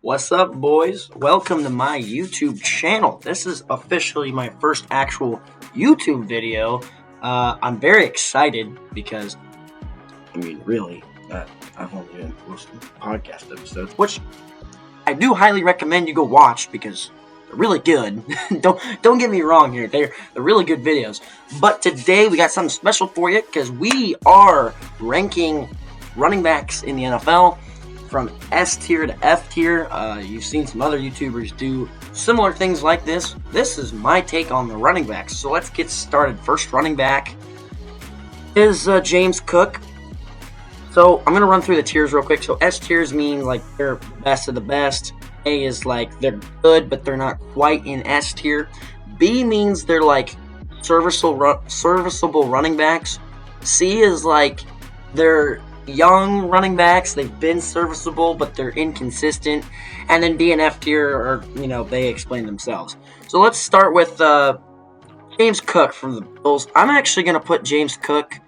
What's up, boys? Welcome to my YouTube channel. This is officially my first actual YouTube video. I'm very excited because, really, I've only been posting podcast episodes, which I do highly recommend you go watch because they're really good. Don't get me wrong here; they're really good videos. But today we got something special for you because we are ranking running backs in the NFL. From S tier to F tier. You've seen some other YouTubers do similar things like this. This is my take on the running backs. So let's get started. First running back is James Cook. So I'm going to run through the tiers real quick. So S tiers mean like they're best of the best. A is like they're good, but they're not quite in S tier. B means they're like serviceable running backs. C is like they're young running backs. They've been serviceable, but they're inconsistent. And then D and F tier are, they explain themselves. So let's start with James Cook from the Bills. I'm actually going to put James Cook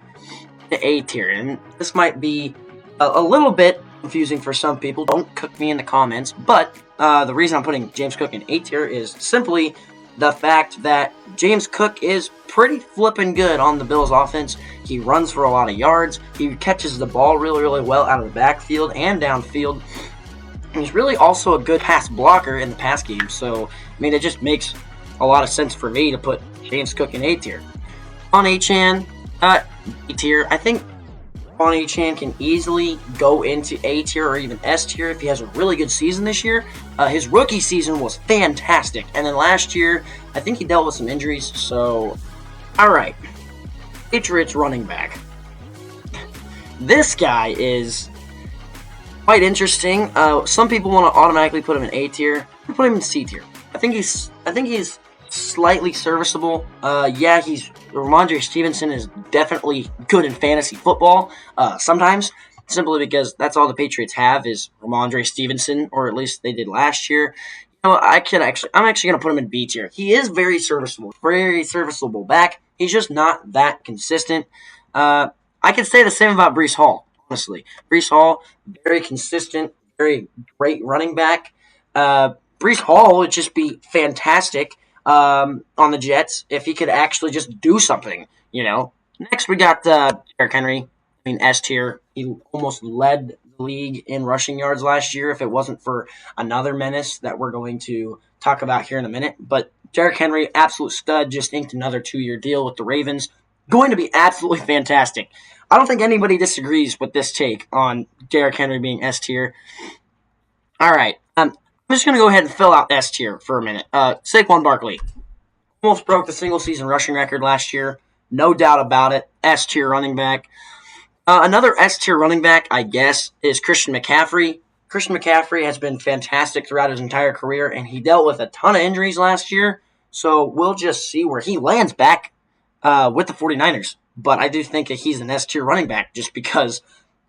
to A tier. And this might be a little bit confusing for some people. Don't cook me in the comments. But the reason I'm putting James Cook in A tier is simply the fact that James Cook is pretty flippin' good on the Bills offense. He runs for a lot of yards. He catches the ball really, really well out of the backfield and downfield. And he's really also a good pass blocker in the pass game. So, it just makes a lot of sense for me to put James Cook in A tier. On Achane, B tier. I think on Achane can easily go into A tier or even S tier if he has a really good season this year. His rookie season was fantastic. And then last year, I think he dealt with some injuries. So, all right. Patriots running back. This guy is quite interesting. Some people want to automatically put him in A tier. I put him in C tier. I think he's slightly serviceable. Ramondre Stevenson is definitely good in fantasy football. Sometimes, simply because that's all the Patriots have is Ramondre Stevenson, or at least they did last year. I'm actually going to put him in B tier. He is very serviceable back. He's just not that consistent. I could say the same about Breece Hall, honestly. Breece Hall, very consistent, very great running back. Breece Hall would just be fantastic on the Jets if he could actually just do something, Next, we got Derrick Henry, S tier. He almost led the league in rushing yards last year if it wasn't for another menace that we're going to talk about here in a minute. But Derrick Henry, absolute stud, just inked another 2-year deal with the Ravens. Going to be absolutely fantastic. I don't think anybody disagrees with this take on Derrick Henry being S tier. All right. I'm just going to go ahead and fill out S tier for a minute. Saquon Barkley almost broke the single-season rushing record last year. No doubt about it. S tier running back. Another S tier running back, I guess, is Christian McCaffrey. Christian McCaffrey has been fantastic throughout his entire career, and he dealt with a ton of injuries last year. So we'll just see where he lands back with the 49ers. But I do think that he's an S tier running back just because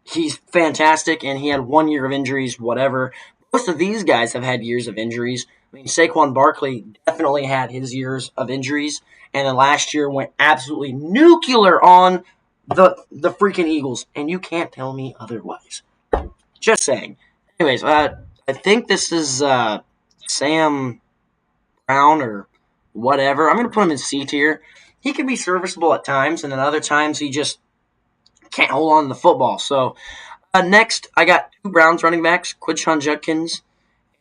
he's fantastic and he had 1 year of injuries, whatever. Most of these guys have had years of injuries. Saquon Barkley definitely had his years of injuries, and then last year went absolutely nuclear on the freaking Eagles, and you can't tell me otherwise. Just saying. Anyways, I think this is Sam Brown or whatever. I'm going to put him in C tier. He can be serviceable at times, and then other times he just can't hold on to the football. So next, I got two Browns running backs, Quinshon Judkins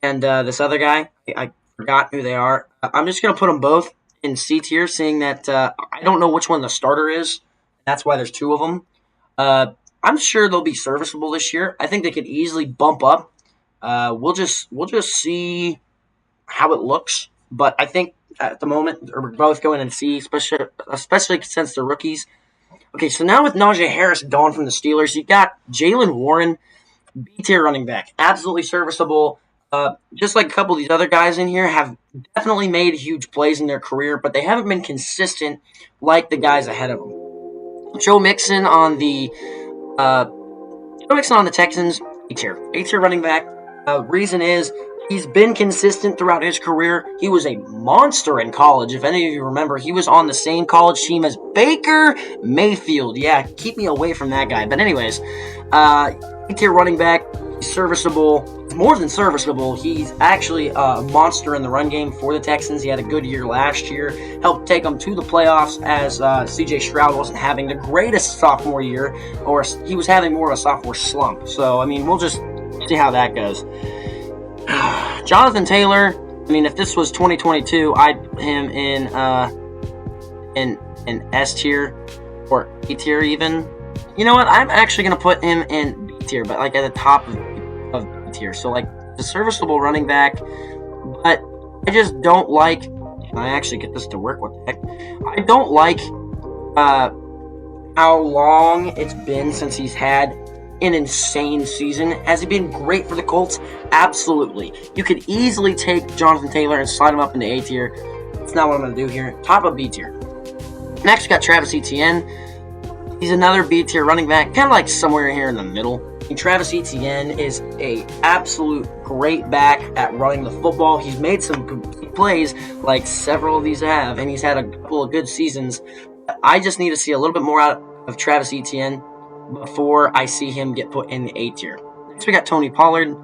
and this other guy. I forgot who they are. I'm just going to put them both in C tier, seeing that I don't know which one the starter is. That's why there's two of them. I'm sure they'll be serviceable this year. I think they could easily bump up. We'll just see how it looks. But I think at the moment we're both going in C, especially since they're rookies. Okay, so now with Najee Harris gone from the Steelers, you got Jaylen Warren, B-tier running back, absolutely serviceable. Just like a couple of these other guys in here have definitely made huge plays in their career, but they haven't been consistent like the guys ahead of them. Joe Mixon on the Texans, A-tier running back. Reason is he's been consistent throughout his career. He was a monster in college. If any of you remember, he was on the same college team as Baker Mayfield. Yeah, keep me away from that guy. But anyways, A-tier running back, he's serviceable. He's more than serviceable. He's actually a monster in the run game for the Texans. He had a good year last year, helped take them to the playoffs as C.J. Stroud wasn't having the greatest sophomore year, or he was having more of a sophomore slump. So, I mean, we'll just see how that goes. Jonathan Taylor, I mean, if this was 2022, I'd put him in S tier or A tier even. You know what? I'm actually going to put him in B tier, but like at the top of B tier. So like the serviceable running back, but I just don't like. Can I actually get this to work? What the heck? I don't like how long it's been since he's had an insane season. Has he been great for the Colts? Absolutely. You could easily take Jonathan Taylor and slide him up into A tier. That's not what I'm going to do here. Top of B tier. Next, we got Travis Etienne. He's another B tier running back, kind of like somewhere here in the middle. And Travis Etienne is a absolute great back at running the football. He's made some good plays, like several of these have, and he's had a couple of good seasons. I just need to see a little bit more out of Travis Etienne before I see him get put in the A tier. Next, we got Tony Pollard.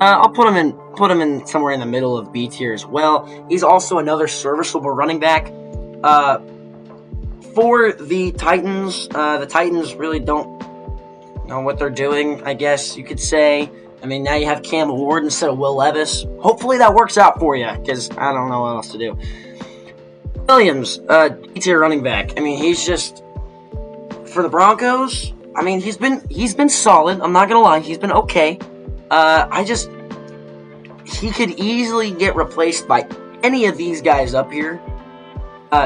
I'll put him in somewhere in the middle of B tier as well. He's also another serviceable running back. For the Titans really don't know what they're doing, I guess you could say. I mean, now you have Cam Ward instead of Will Levis. Hopefully that works out for you, because I don't know what else to do. Williams, D-tier running back. I mean, he's just, for the Broncos, I mean, he's been solid. I'm not going to lie. He's been okay. He could easily get replaced by any of these guys up here.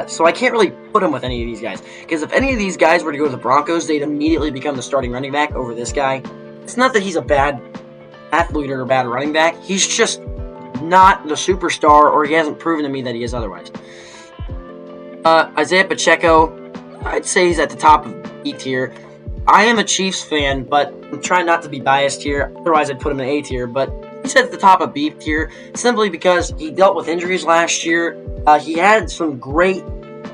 So I can't really put him with any of these guys. Because if any of these guys were to go to the Broncos, they'd immediately become the starting running back over this guy. It's not that he's a bad athlete or a bad running back. He's just not the superstar, or he hasn't proven to me that he is otherwise. Isaiah Pacheco, I'd say he's at the top of B tier. I am a Chiefs fan, but I'm trying not to be biased here. Otherwise, I'd put him in A tier. But he's at the top of B tier simply because he dealt with injuries last year. He had some great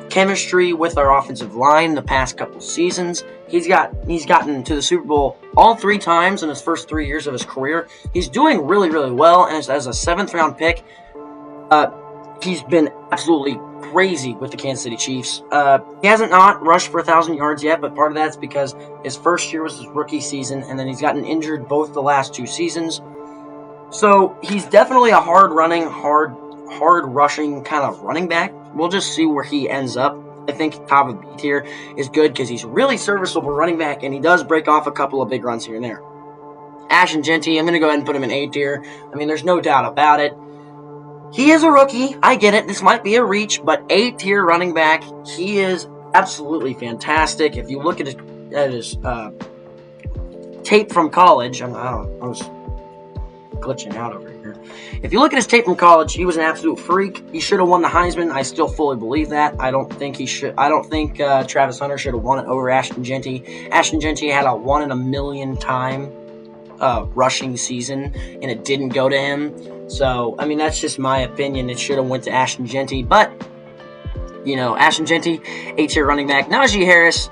chemistry with our offensive line the past couple seasons. He's gotten to the Super Bowl all 3 times in his first 3 years of his career. He's doing really, really well, and as a 7th-round pick, he's been absolutely crazy with the Kansas City Chiefs. He hasn't not rushed for 1,000 yards yet, but part of that's because his first year was his rookie season, and then he's gotten injured both the last 2 seasons. So he's definitely a hard-running, hard-rushing kind of running back. We'll just see where he ends up. I think top of B tier is good because he's really serviceable running back, and he does break off a couple of big runs here and there. Ashton Jeanty, I'm going to go ahead and put him in A tier. I mean, there's no doubt about it. He is a rookie. I get it. This might be a reach, but A tier running back, he is absolutely fantastic. If you look at his tape from college, I was glitching out over here. If you look at his tape from college, he was an absolute freak. He should have won the Heisman. I still fully believe that. I don't think Travis Hunter should have won it over Ashton Jeanty. Ashton Jeanty had a 1 in a million time rushing season, and it didn't go to him. So, I mean, that's just my opinion. It should have went to Ashton Jeanty. But, you know, Ashton Jeanty, A-tier running back. Najee Harris,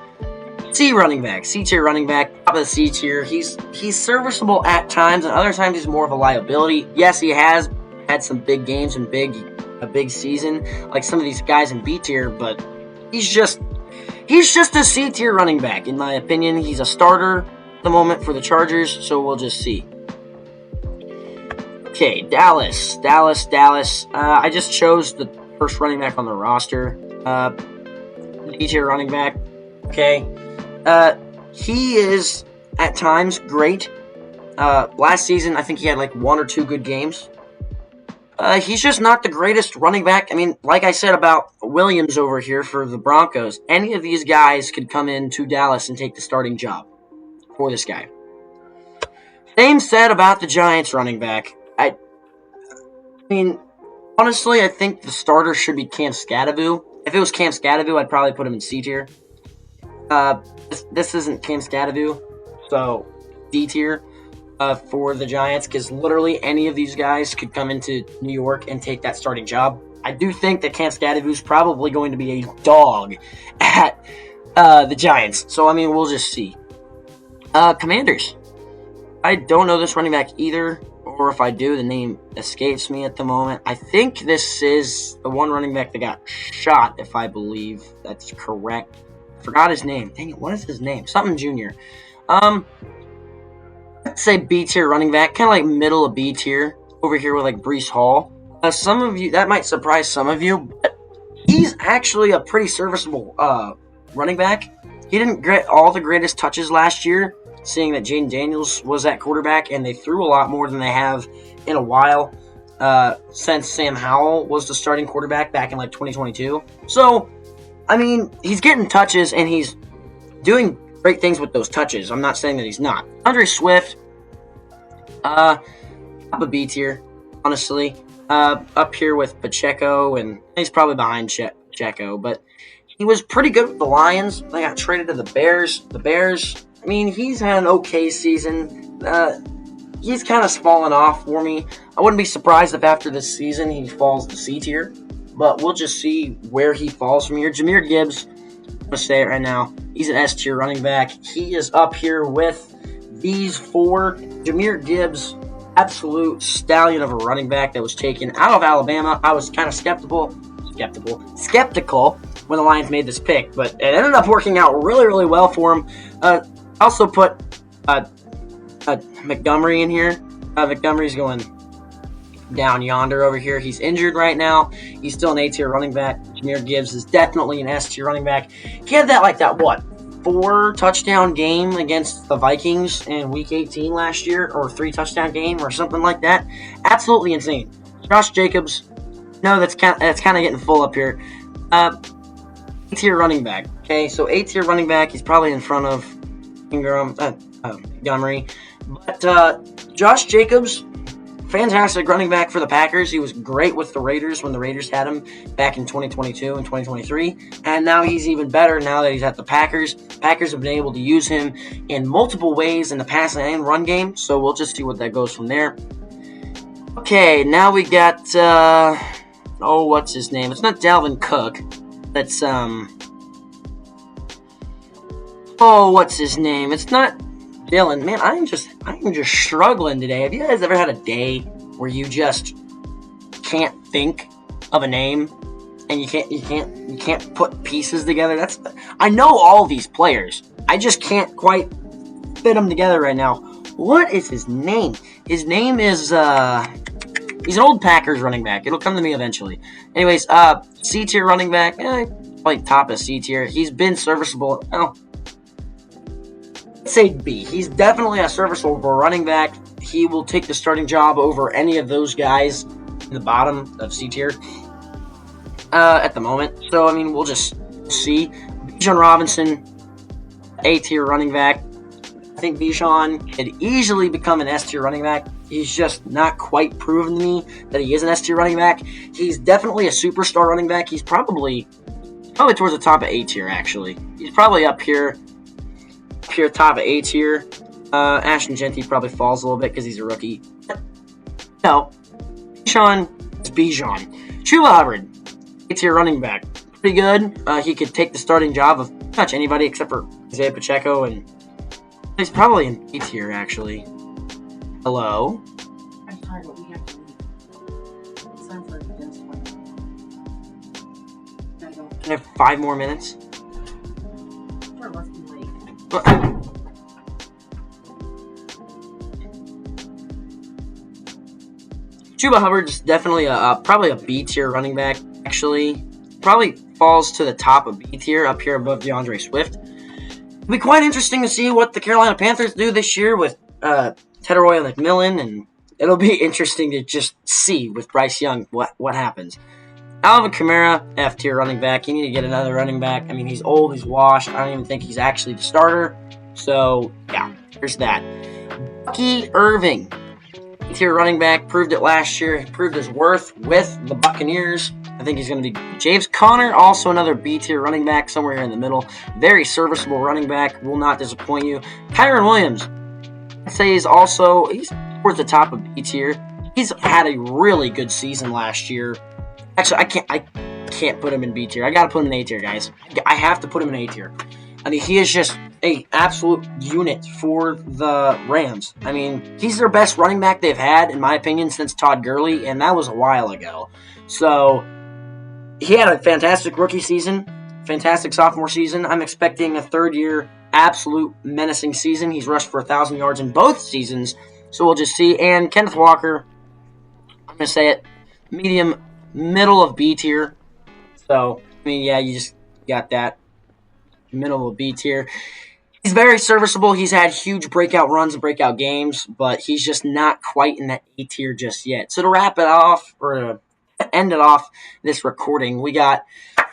C-tier running back, top of the C tier. He's serviceable at times, and other times he's more of a liability. Yes, he has had some big games and a big season, like some of these guys in B tier, but he's just a C tier running back, in my opinion. He's a starter at the moment for the Chargers, so we'll just see. Okay, Dallas. I just chose the first running back on the roster. D tier running back. Okay. He is, at times, great. Last season, I think he had like 1 or 2 good games. He's just not the greatest running back. I mean, like I said about Williams over here for the Broncos, any of these guys could come into Dallas and take the starting job for this guy. Same said about the Giants running back. I mean, honestly, I think the starter should be Cam Skattebo. If it was Cam Skattebo, I'd probably put him in C tier. This isn't Cam Skattebo, so D tier for the Giants, because literally any of these guys could come into New York and take that starting job. I do think that Cam Skattebo is probably going to be a dog at the Giants, so I mean, we'll just see. Commanders. I don't know this running back either, or if I do, the name escapes me at the moment. I think this is the one running back that got shot, if I believe that's correct. Forgot his name. Dang it, what is his name? Something Junior. Let's say B tier running back, kind of like middle of B tier over here with like Breece Hall. Some of you, that might surprise some of you, but he's actually a pretty serviceable running back. He didn't get all the greatest touches last year, seeing that Jaden Daniels was at quarterback, and they threw a lot more than they have in a while since Sam Howell was the starting quarterback back in like 2022. So, I mean, he's getting touches, and he's doing great things with those touches. I'm not saying that he's not. Andre Swift, top of B tier, honestly. Up here with Pacheco, and he's probably behind Pacheco, but he was pretty good with the Lions. They got traded to the Bears. The Bears, I mean, he's had an okay season. He's kind of fallen off for me. I wouldn't be surprised if after this season he falls to C tier, but we'll just see where he falls from here. Jahmyr Gibbs, I'm going to say it right now, he's an S tier running back. He is up here with these four. Jahmyr Gibbs, absolute stallion of a running back that was taken out of Alabama. I was kind of skeptical when the Lions made this pick, but it ended up working out really, really well for him. Also put Montgomery in here. Montgomery's going down yonder over here. He's injured right now. He's still an A-tier running back. Jahmyr Gibbs is definitely an S-tier running back. He had that 4 touchdown game against the Vikings in Week 18 last year, or 3 touchdown game, or something like that. Absolutely insane. Josh Jacobs, no, that's kind of getting full up here. A-tier running back. Okay, so A-tier running back. He's probably in front of Montgomery, but Josh Jacobs, fantastic running back for the Packers. He was great with the Raiders when the Raiders had him back in 2022 and 2023. And now he's even better now that he's at the Packers. Packers have been able to use him in multiple ways in the pass and run game. So we'll just see what that goes from there. Okay, now we got, what's his name? It's not Dalvin Cook. That's, what's his name? It's not Dylan. Man, I'm just struggling today. Have you guys ever had a day where you just can't think of a name and you can't put pieces together? I know all these players. I just can't quite fit them together right now. What is his name? His name is he's an old Packers running back. It'll come to me eventually. Anyways, C tier running back, like top of C tier. He's been serviceable. Say B. He's definitely a serviceable running back. He will take the starting job over any of those guys in the bottom of C tier at the moment. So, I mean, we'll just see. Bijan Robinson, A tier running back. I think Bijan could easily become an S tier running back. He's just not quite proven to me that he is an S tier running back. He's definitely a superstar running back. He's probably towards the top of A tier, actually. He's probably up here top of A tier. Ashton Jeanty probably falls a little bit because he's a rookie. No, Bijan is Bijan. Chuba Hubbard, A tier running back, pretty good. He could take the starting job of pretty much anybody except for Isaiah Pacheco, and he's probably in A tier actually. Hello. I'm sorry, but we have to leave. It's time for a dentist appointment. Can I have 5 more minutes? Sure, let's be late. Chuba Hubbard's definitely probably a B tier running back. Actually, probably falls to the top of B tier, up here above DeAndre Swift. It'll be quite interesting to see what the Carolina Panthers do this year with Tedoroy McMillan, and it'll be interesting to just see with Bryce Young what happens. Alvin Kamara, F tier running back. You need to get another running back. I mean, he's old, he's washed. I don't even think he's actually the starter. So, yeah, there's that. Bucky Irving, A tier running back, proved it last year. He proved his worth with the Buccaneers. I think he's going to be James Conner, also another B tier running back, somewhere here in the middle. Very serviceable running back, will not disappoint you. Kyren Williams, I'd say he's towards the top of B tier. He's had a really good season last year. Actually, I can't put him in B tier. I gotta put him in A tier, guys. I have to put him in A tier. I mean, he is just a absolute unit for the Rams. I mean, he's their best running back they've had, in my opinion, since Todd Gurley, and that was a while ago. So he had a fantastic rookie season, fantastic sophomore season. I'm expecting a third-year absolute menacing season. He's rushed for 1,000 yards in both seasons, so we'll just see. And Kenneth Walker, I'm going to say it, medium, middle of B tier. So, I mean, yeah, you just got that middle of B tier. He's very serviceable. He's had huge breakout runs and breakout games, but he's just not quite in that A tier just yet. So to wrap it off, or to end it off this recording, we got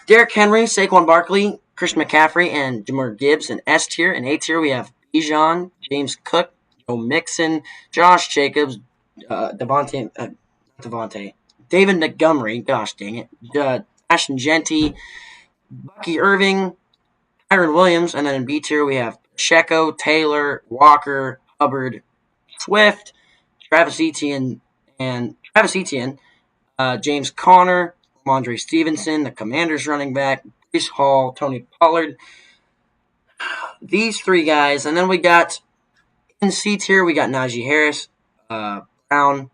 Derrick Henry, Saquon Barkley, Christian McCaffrey, and Jahmyr Gibbs in S tier. In A tier, we have Bijan, James Cook, Joe Mixon, Josh Jacobs, David Montgomery, gosh dang it, Ashton Genty, Bucky Irving, Kyron Williams, and then in B tier we have Pacheco, Taylor, Walker, Hubbard, Swift, Travis Etienne, James Conner, Ramondre Stevenson, the Commanders running back, Breece Hall, Tony Pollard. These three guys, and then we got in C tier we got Najee Harris, Brown,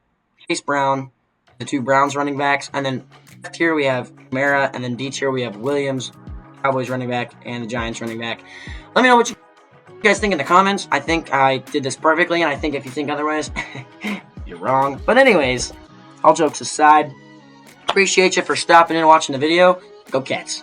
Chase Brown, the two Browns running backs, and then F tier we have Kamara, and then D tier we have Williams, Cowboys running back, and the Giants running back. Let me know what you guys think in the comments. I think I did this perfectly, and I think if you think otherwise, you're wrong. But anyways, all jokes aside, appreciate you for stopping in and watching the video. Go Cats.